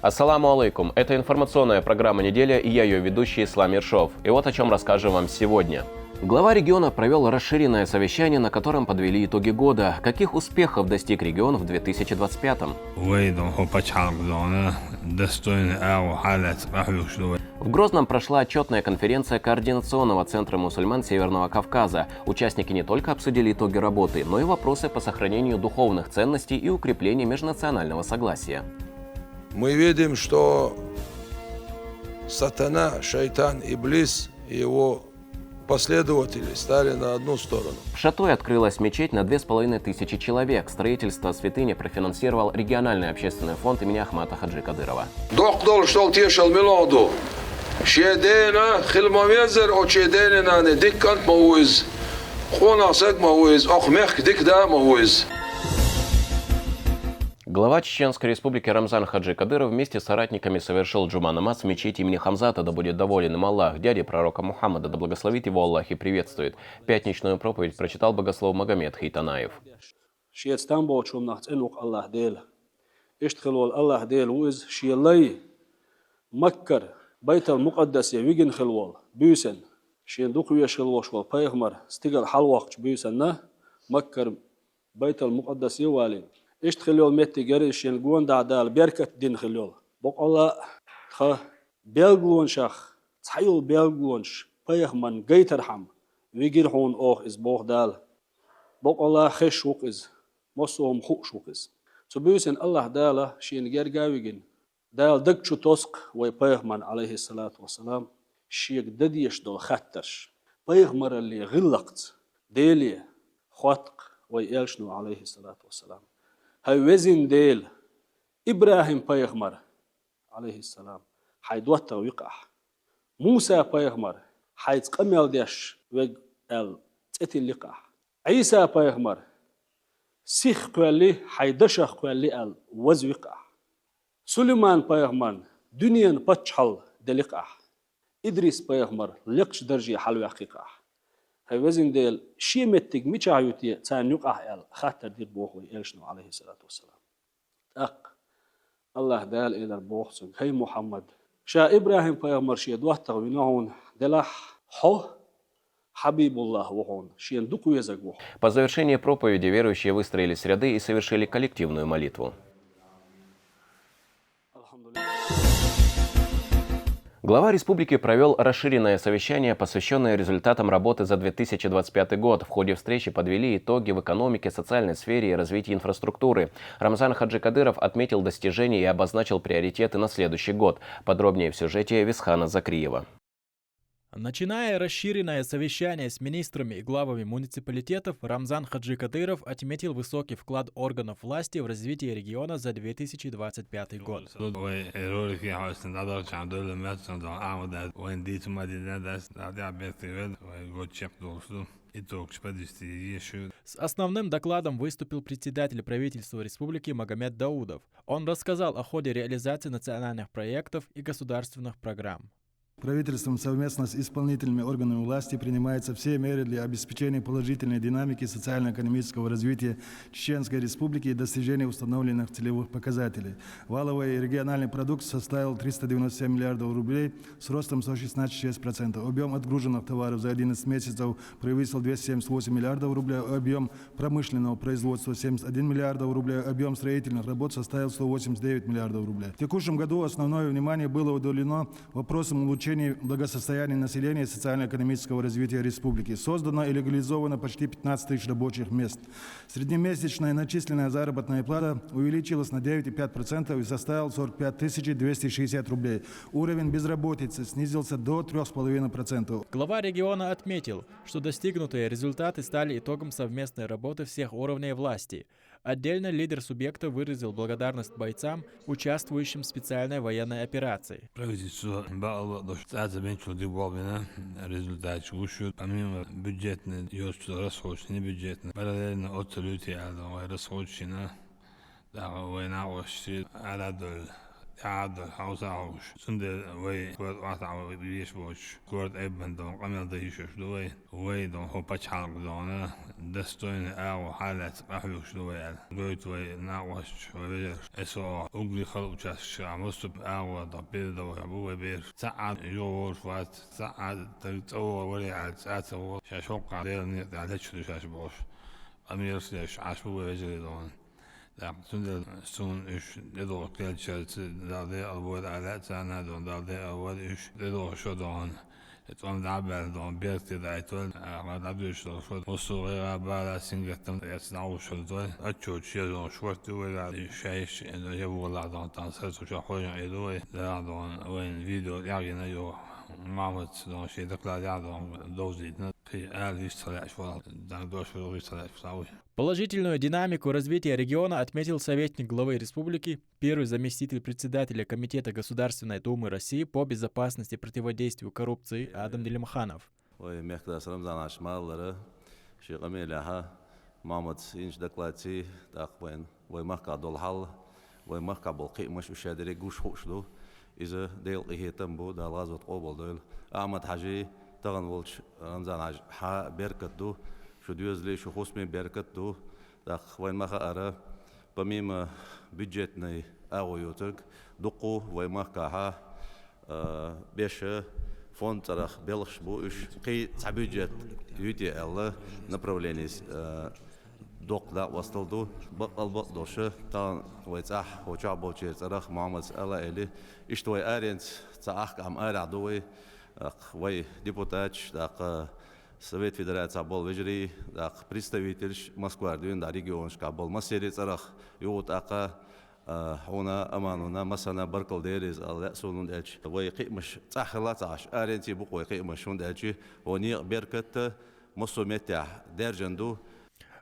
Ассаламу алейкум. Это информационная программа «Неделя» и я ее ведущий Ислам Ершов. И вот о чем расскажем вам сегодня. Глава региона провел расширенное совещание, на котором подвели итоги года. Каких успехов достиг регион в 2025-м? В Грозном прошла отчетная конференция Координационного центра мусульман Северного Кавказа. Участники не только обсудили итоги работы, но и вопросы по сохранению духовных ценностей и укреплению межнационального согласия. Мы видим, что сатана, шайтан, иблис и его последователи стали на одну сторону. В Шатуе открылась мечеть на 2500 человек. Строительство святыни профинансировал региональный общественный фонд имени Ахмата Хаджи Кадырова. Глава Чеченской республики Рамзан Хаджи Кадыров вместе с соратниками совершил джума намаз в мечети имени Хамзата, да будет доволен им Аллах, дяди пророка Мухаммада, да благословит его Аллах и приветствует. Пятничную проповедь прочитал богослов Магомед Хейтанаев. اشتخلول متى جريش الجون دعدال بركة دين خلول بقول خ بيلجون شخ تحيل بيلجونش بيخ من جيتر حم ويجير هون إز بوخ دال بقول خش وقز مصوم خوش وقز تبيسن الله داله شين جر جاوجين دال دك شو تسق ويبيخ من عليه الصلاة والسلام شيك دديش دول خطرش بيخ مر اللي غلقت ديلي خطق ويالشنو عليه الصلاة والسلام هاوزين ديل إبراهيم بيغمر عليه السلام حيدوتا ويقح موسى بيغمر حيتقمل ديش ويقال تأتي اللقاح عيسى بيغمر سيخ قوالي حيدشخ قوالي ال وز ويقح سليمان بيغمر دنيا بتشحل دلقح إدريس بيغمر لقش درجي حلو يقيقح هاوزين ديل شي متك ميش عيوتي تان يقح ال خاطر دير بوخ ويالشنو عليه الصلاة والسلام الله دال إلى البوخسن هي محمد شا إبراهيم بيغمر شي دوحتا وينهون دلح حو حبيب الله وهون شين دوكو يزاق وهون. По завершении проповеди верующие выстроились в ряды и совершили коллективную молитву. Глава республики провел расширенное совещание, посвященное результатам работы за 2025 год. В ходе встречи подвели итоги в экономике, социальной сфере и развитии инфраструктуры. Рамзан Хаджи Кадыров отметил достижения и обозначил приоритеты на следующий год. Подробнее в сюжете Висхана Закриева. Начиная расширенное совещание с министрами и главами муниципалитетов, Рамзан Хаджи Кадыров отметил высокий вклад органов власти в развитие региона за 2025 год. С основным докладом выступил председатель правительства республики Магомед Даудов. Он рассказал о ходе реализации национальных проектов и государственных программ. Правительством совместно с исполнительными органами власти принимаются все меры для обеспечения положительной динамики социально-экономического развития Чеченской Республики и достижения установленных целевых показателей. Валовый региональный продукт составил 397 миллиардов рублей с ростом 116,6%. Объем отгруженных товаров за 11 месяцев превысил 278 миллиардов рублей. Объем промышленного производства 71 миллиардов рублей. Объем строительных работ составил 189 миллиардов рублей. В текущем году основное внимание было уделено вопросам улучшения благосостояния населения и социально-экономического развития республики. Создано и легализовано почти 15 тысяч рабочих мест. Среднемесячная начисленная заработная плата увеличилась на 9,5% и составила 45 260 рублей. Уровень безработицы снизился до 3,5%. Глава региона отметил, что достигнутые результаты стали итогом совместной работы всех уровней власти. Отдельно лидер субъекта выразил благодарность бойцам, участвующим в специальной военной операции. Помимо бюджетной расходы, бюджетной, параллельно отсылются расходы на война, عاد حوسعوش سند وي كورد قطع بيش بوش كورد ابن دون قمل ديش شدوي وي دون هو باتش حلق دونا دستوين او حالات قحلو شدوي دويت وي ناقوش وبيجر اسو اقلي خلق جاس عمستب او ضبيل دو ابو بير ساعد يور فات ساعد تلتو ولي عاد ساعد شاشوق ديل نيت على شاش بوش امير سلاش عشبو بيجري دون لا سند سون إيش لدو كل شيء دالي أول على سنة دون دالي أول إيش لدو شو دون تون دعبل دون بيرتي دايتول على دبلش شو وصورة بالا سنجتم يسنعو شو دول أشوف شيء دون شورت ولا شيء إنه يبغى لا دون تنسرت وشو خويا يدوي لا دون وين فيديو يعني نيو معمد دون شيء دكلا لا دون دوزي في آل يستطيع شو دان دوش في يستطيع شو Положительную динамику развития региона отметил советник главы республики, первый заместитель председателя Комитета Государственной Думы России по безопасности и противодействию коррупции Адам Делимханов. شديوز ليش خصمي بركته داخ وين ما خأره بميم بيجتني أو يوتك دقو وين ما كها بيش فون ترخ بلش بوش قي تعبيجت يدي الله направление دق دا وصلدو بقل بقدوش تان ويتاح وجاب بوشير ترخ محمد الله إلي إشتوي أرينت تاخ عم أرعدوي وي ديبوتاتش داق Совет Федерации был вежри, так представитель Москвы, да регион был мастерец царах, и вот ака она амануна масана баркал дерез, ал сунун дальч, вой кимаш цахлат аш, аренти буквой кимаш он дальчи, они беркат мосометя держанду.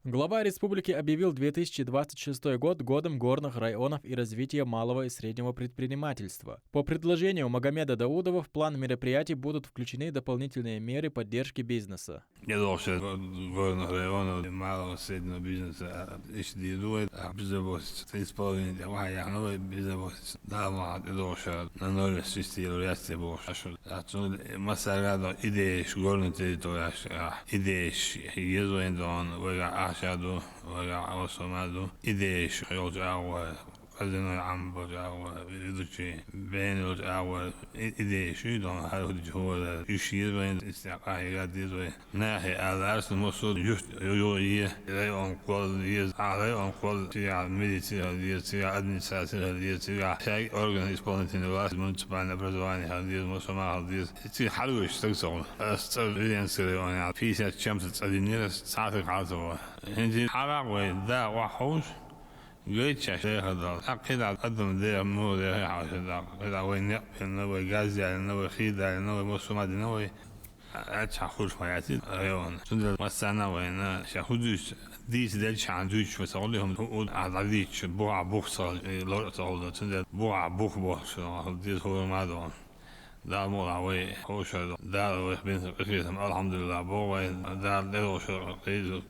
Глава республики объявил 2026 год годом горных районов и развития малого и среднего предпринимательства. По предложению Магомеда Даудова в план мероприятий будут включены дополнительные меры поддержки бизнеса. Я думаю, что горных районов и малого и среднего бизнеса ищут безопасность, исполнение военного безопасности. Да, я думаю, что на ноль свести власти больше. Масса идей горной территории, идей езуэндон, شادو ولا عوصمادو إديش يرجعوا قدنا عم برجعوا يدري بين يرجعوا إديش يدون هذا هو يشير بين استقاعي قدير ناحية على أرض المصود يوي رأيهم كل يز عليهم كل تيا ميليتير هذه تيا أدمنستراتير هذه تيا شيء أورجان إسبانيين الواحد منتبه برزواني هذه مصمم هذه تيا حلوة يشتغلون استغلين سريعون في سنة شمس تأذينير ساعة عاطفة هندي حرام ذا وحوش جيت شيء هذا أكيد أقدم ذي مو ذي حاجة إذا وين يقبل نوي غازي نوي خيدا نوي مصمد نوي أتشخوش حياتي أيون سند مسنا وين شخودش ديس دلش عندوش وسأقولهم هو عدديش بوع بوخصل لو تقول سند بوع بوخ ديس هو ما دون دار مولاوي خوشة دار ويخبين قريتهم الحمد لله بوي دار لروشة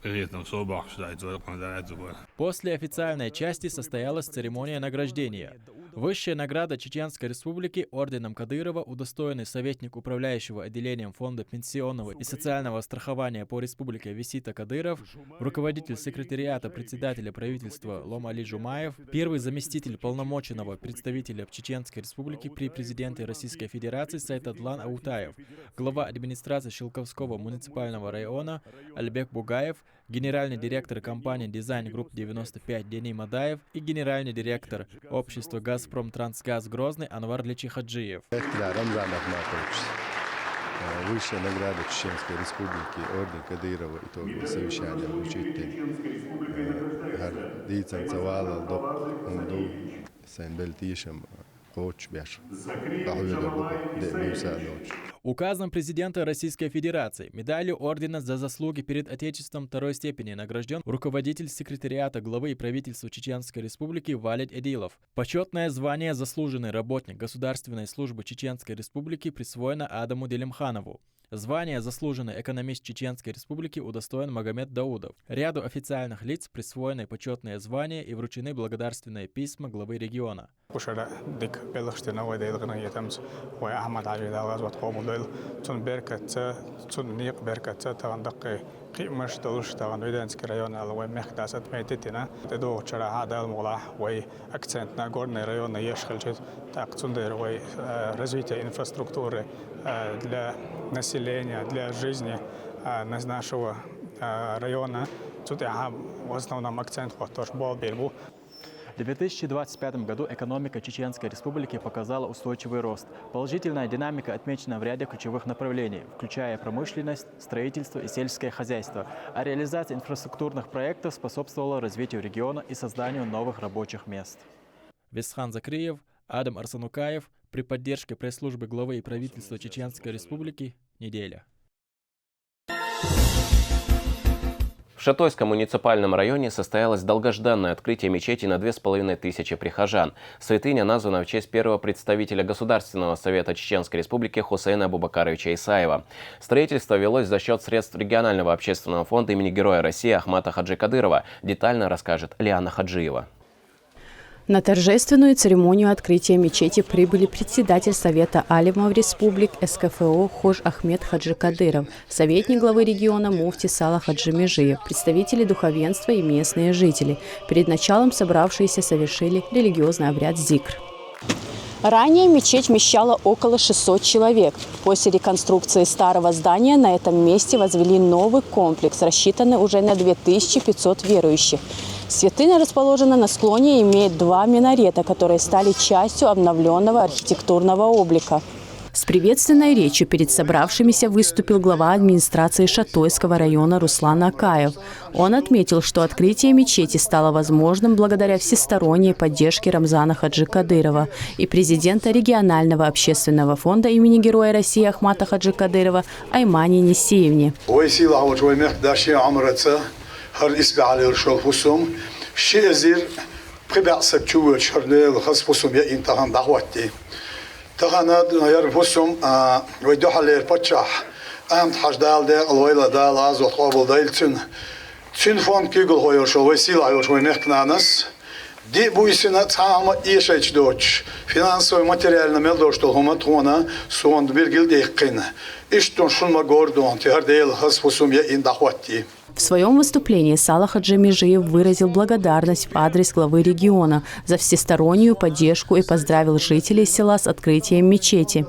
قريتهم صوبح شدايت ولكم دارت بوي. После официальной части состоялась церемония награждения. Высшая награда Чеченской Республики орденом Кадырова удостоенный советник управляющего отделением Фонда пенсионного и социального страхования по Республике Висита Кадыров, руководитель секретариата председателя правительства Ломали Жумаев, первый заместитель полномоченного представителя Чеченской Республики при президенте Российской Федерации Сайтадлан Аутаев, глава администрации Шелковского муниципального района Альбек Бугаев, генеральный директор компании Design Group 95 Дени Мадаев и генеральный директор общества «Газпром Трансгаз» Грозный Анвар Личихаджиев. Высшая награда Чеченской Республики, орден Кадырова, итоговое совещание учитель. Дицам Цавала, Доп, Умду, Сайн-Бельтишем, Коч, Бяш. Указом президента Российской Федерации медалью ордена за заслуги перед Отечеством второй степени награжден руководитель секретариата главы правительства Чеченской Республики Валид Эдилов. Почетное звание «Заслуженный работник Государственной службы Чеченской Республики» присвоено Адаму Делимханову. Звание «Заслуженный экономист Чеченской Республики» удостоен Магомед Даудов. Ряду официальных лиц присвоены почетные звания и вручены благодарственные письма главы региона. قيمش دلوش تاعن ويدانسك ريون على مخداسات ميتتنا تدو شرا هذا الموضوع وي أكسنت ناقورن ريون يشغل جد تاقصندر وي развитие инфраструктуры для населения, для жизни нашего района. Тут я в основном акцент тоже был бельбу. В 2025 году экономика Чеченской Республики показала устойчивый рост. Положительная динамика отмечена в ряде ключевых направлений, включая промышленность, строительство и сельское хозяйство. А реализация инфраструктурных проектов способствовала развитию региона и созданию новых рабочих мест. Весхан Закриев, Адам Арсанукаев при поддержке пресс-службы главы и правительства Чеченской Республики. Неделя. В Шатойском муниципальном районе состоялось долгожданное открытие мечети на 2500 прихожан. Святыня названа в честь первого представителя Государственного совета Чеченской Республики Хусейна Абубакаровича Исаева. Строительство велось за счет средств регионального общественного фонда имени Героя России Ахмата Хаджи Кадырова. Детально расскажет Лиана Хаджиева. На торжественную церемонию открытия мечети прибыли председатель Совета алимов республик СКФО Хож Ахмед Хаджи Кадыров, советник главы региона муфти Сала Хаджи Межиев, представители духовенства и местные жители. Перед началом собравшиеся совершили религиозный обряд зикр. Ранее мечеть вмещала около 600 человек. После реконструкции старого здания на этом месте возвели новый комплекс, рассчитанный уже на 2500 верующих. Святыня расположена на склоне и имеет 2 минарета, которые стали частью обновленного архитектурного облика. С приветственной речью перед собравшимися выступил глава администрации Шатойского района Руслан Акаев. Он отметил, что открытие мечети стало возможным благодаря всесторонней поддержке Рамзана Хаджи Кадырова и президента регионального общественного фонда имени Героя России Ахмата Хаджи Кадырова Аймане Несиевне. تخانات غير فسهم ويدوح على البتشح أمد حش دال ده الويلة دال عزوت قابل دايل تون فون كيقول هو يرشل ويسيلا يرشل وينحكنانس دي بويسنا تعامل إيش دوتش فينانسوي ماتيريال نميلدوش تلهما تونا سوند بيرجل ديقين إشتون شون ما غوردون تهر ديل خس فسهم يين دخواتي. В своем выступлении Сала Хаджи Межиев выразил благодарность в адрес главы региона за всестороннюю поддержку и поздравил жителей села с открытием мечети.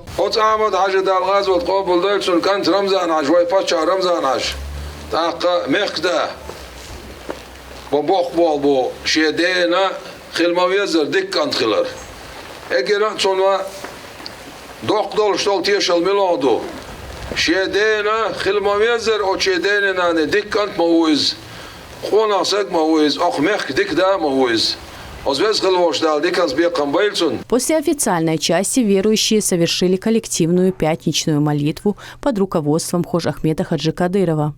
شيدينا خلما يزر أو شيدينا نديك أنت مويز خونا سك مويز أخمخ ديك دا مويز После официальной части верующие совершили коллективную пятничную молитву под руководством Хож Ахмеда Хаджи Кадырова.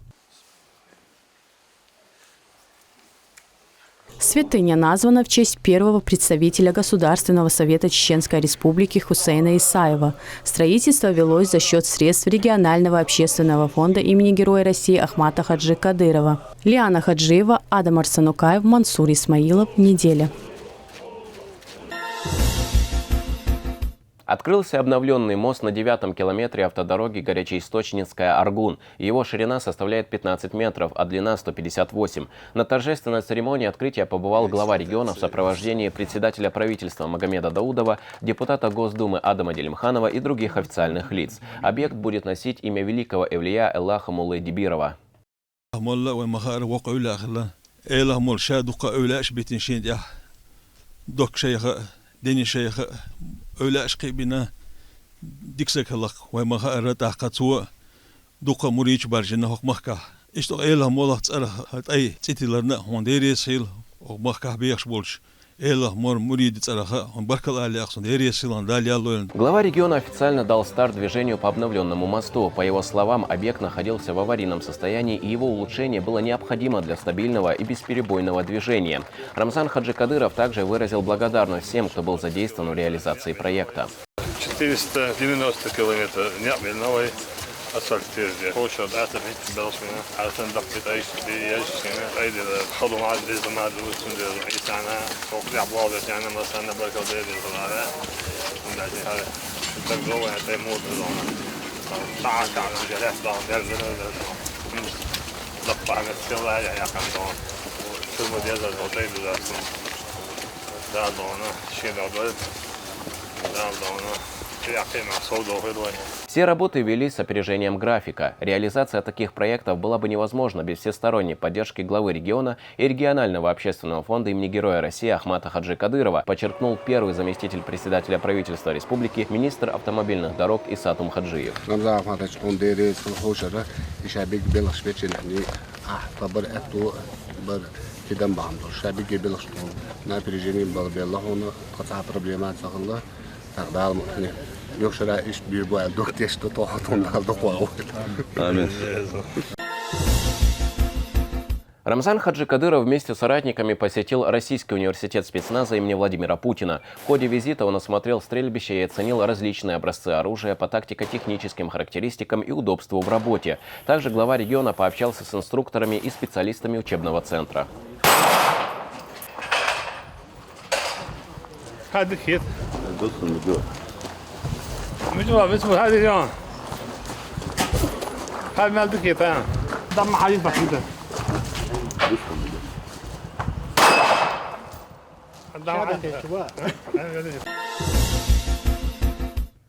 Святыня названа в честь первого представителя Государственного совета Чеченской Республики Хусейна Исаева. Строительство велось за счет средств регионального общественного фонда имени Героя России Ахмата Хаджи Кадырова. Лиана Хаджиева, Адам Арсанукаев, Мансур Исмаилов. Неделя. Открылся обновленный мост на 9-м километре автодороги Горячеисточницкая-Аргун. Его ширина составляет 15 метров, а длина 158. На торжественной церемонии открытия побывал глава региона в сопровождении председателя правительства Магомеда Даудова, депутата Госдумы Адама Делимханова и других официальных лиц. Объект будет носить имя великого эвлия Эллаха Муллы Дибирова. أولى أشقي بنا ديكسك الله وما رتاح قطوة دوقة مريج برجنا هق مخكا إشتو إله مولا تسأله هت أي تيتي لرنا هون ديري سيل ومخكا بيخش بولش إله مور مريد تسأله هون بركة الله عليه أقصد ديري سيلان داليا لوين. Глава региона официально дал старт движению по обновленному мосту. По его словам, объект находился в аварийном состоянии, и его улучшение было необходимо для стабильного и бесперебойного движения. Рамзан Хаджи Кадыров также выразил благодарность всем, кто был задействован в реализации проекта. 490 километров, أسألتير خوش أتى في بلشنا على تندق تعيش في يشنا أيدي خلوا مع الإزمة مع الوسند رئيس عنا فوق عبوابة يعني مثلا بركة ديري طلعنا وندعي هذا التجربة هتموت بالعمر ساعات على الجلاس بعض يرزنا لقطع عن السيارة يا كندون شو مدير الهوتيل ده دونا شيء ده دونا Все работы вели с опережением графика. Реализация таких проектов была бы невозможна без всесторонней поддержки главы региона и регионального общественного фонда имени Героя России Ахмата Хаджи Кадырова, подчеркнул первый заместитель председателя правительства республики, министр автомобильных дорог Исатум Хаджиев. كده بعمر الشعب يجي بلشتون نابريجيني بالله هون قطع بروبليمات زغلة تقدر ممكن يوشرا إيش بيبغى الدكتور تشتطوحتون الدكتور. آمين. Рамзан Хаджи Кадыров вместе с соратниками посетил Российский университет спецназа имени Владимира Путина. В ходе визита он осмотрел стрельбище и оценил различные образцы оружия по тактико-техническим характеристикам и удобству в работе. Также глава региона пообщался с инструкторами и специалистами учебного центра.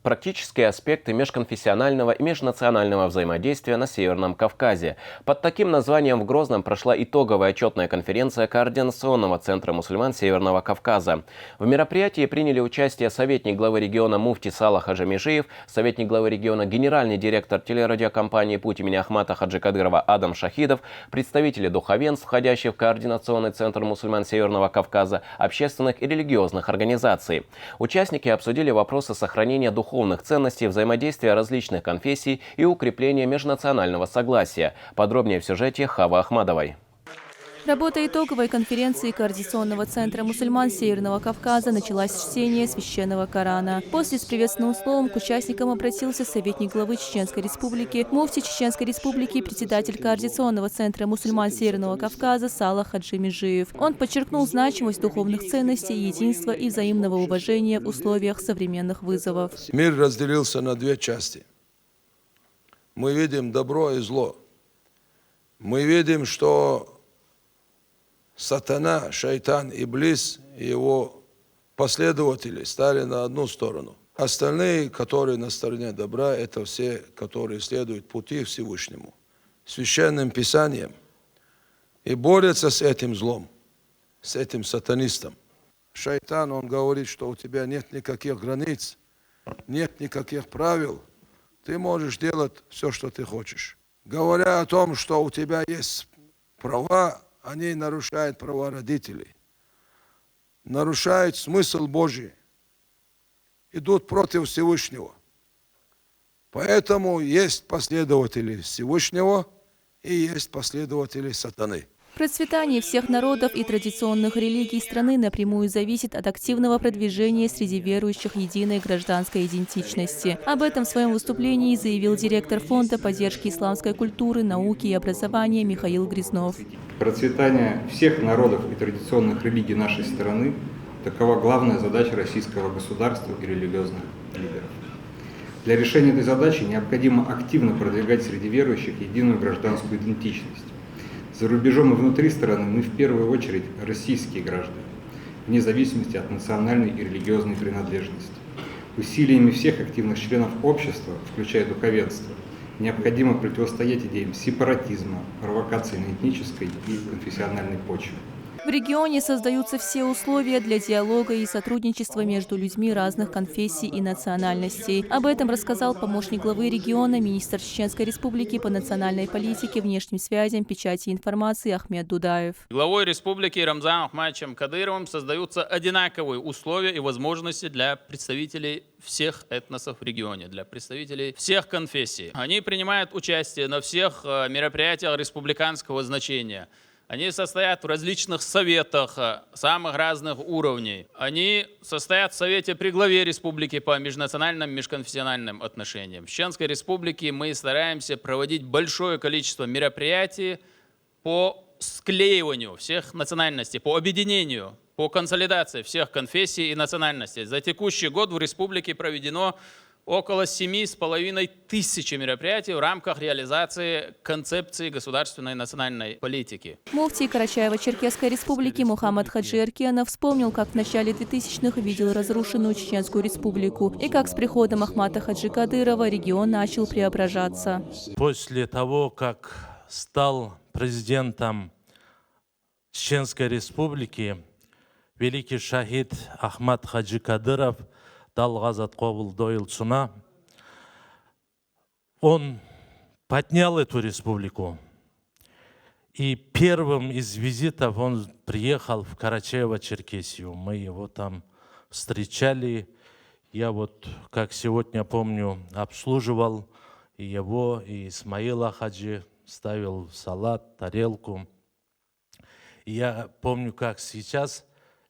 Практические аспекты межконфессионального и межнационального взаимодействия на Северном Кавказе. Под таким названием в Грозном прошла итоговая отчетная конференция Координационного центра мусульман Северного Кавказа. В мероприятии приняли участие советник главы региона муфти Салах Хаджи Межиев, советник главы региона генеральный директор телерадиокомпании «Путь» имени Ахмата Хаджи Кадырова Адам Шахидов, представители духовенств, входящих в Координационный центр мусульман Северного Кавказа, общественных и религиозных организаций. Участники обсудили вопросы сохранения духовных ценностей, взаимодействия различных конфессий и укрепления межнационального согласия. Подробнее в сюжете Хава Ахмадовой. Работа итоговой конференции Координационного центра мусульман Северного Кавказа началась с чтения священного Корана. После с приветственным словом к участникам обратился советник главы Чеченской Республики, муфти Чеченской Республики, председатель Координационного центра мусульман Северного Кавказа Салах Хаджи Межиев. Он подчеркнул значимость духовных ценностей, единства и взаимного уважения в условиях современных вызовов. Мир разделился на две части. Мы видим добро и зло. Мы видим, что сатана, шайтан, иблис и его последователи стали на одну сторону. Остальные, которые на стороне добра, это все, которые следуют пути Всевышнему, священным писанием, и борются с этим злом, с этим сатанистом. Шайтан, он говорит, что у тебя нет никаких границ, нет никаких правил, ты можешь делать все, что ты хочешь. Говоря о том, что у тебя есть права, они нарушают права родителей, нарушают смысл Божий, идут против Всевышнего. Поэтому есть последователи Всевышнего и есть последователи сатаны. Процветание всех народов и традиционных религий страны напрямую зависит от активного продвижения среди верующих единой гражданской идентичности. Об этом в своем выступлении заявил директор Фонда поддержки исламской культуры, науки и образования Михаил Грязнов. Процветание всех народов и традиционных религий нашей страны – такова главная задача российского государства и религиозных лидеров. Для решения этой задачи необходимо активно продвигать среди верующих единую гражданскую идентичность. За рубежом и внутри страны мы в первую очередь российские граждане, вне зависимости от национальной и религиозной принадлежности. Усилиями всех активных членов общества, включая духовенство, необходимо противостоять идеям сепаратизма, провокаций на этнической и конфессиональной почве. В регионе создаются все условия для диалога и сотрудничества между людьми разных конфессий и национальностей. Об этом рассказал помощник главы региона, министр Чеченской Республики по национальной политике, внешним связям, печати и информации Ахмед Дудаев. Главой республики Рамзаном Ахматовичем Кадыровым создаются одинаковые условия и возможности для представителей всех этносов в регионе, для представителей всех конфессий. Они принимают участие на всех мероприятиях республиканского значения. Они состоят в различных советах самых разных уровней. Они состоят в Совете при главе республики по межнациональным, межконфессиональным отношениям. В Чеченской республике мы стараемся проводить большое количество мероприятий по склеиванию всех национальностей, по объединению, по консолидации всех конфессий и национальностей. За текущий год в республике проведено около 7,5 тысяч мероприятий в рамках реализации концепции государственной национальной политики. Муфтий Карачаево-Черкесской республики Мухаммад Хаджи Эркенов вспомнил, как в начале 2000-х видел разрушенную Чеченскую республику и как с приходом Ахмата Хаджи Кадырова регион начал преображаться. После того, как стал президентом Чеченской республики, великий шахид Ахмат Хаджи Кадыров дал Газат Кобул Дойлчуна. Он поднял эту республику. И первым из визитов он приехал в Карачаево-Черкесию. Мы его там встречали. Я вот, как сегодня помню, обслуживал и его, и Исмаила Хаджи, ставил салат, тарелку. И я помню, как сейчас,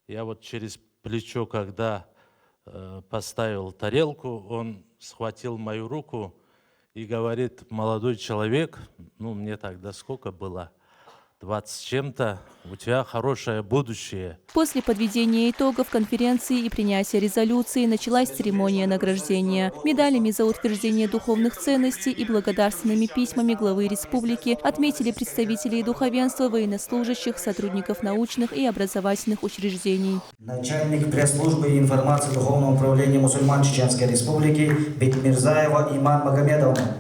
я вот через плечо, когда поставил тарелку, он схватил мою руку и говорит: молодой человек, ну мне тогда сколько было, 20 с чем-то, у тебя хорошее будущее. После подведения итогов конференции и принятия резолюции началась церемония награждения. Медалями за утверждение духовных ценностей и благодарственными письмами главы республики отметили представителей духовенства, военнослужащих, сотрудников научных и образовательных учреждений. Начальник пресс-службы и информации Духовного управления мусульман Чеченской республики Бекмирзаева Иман Магомедовна.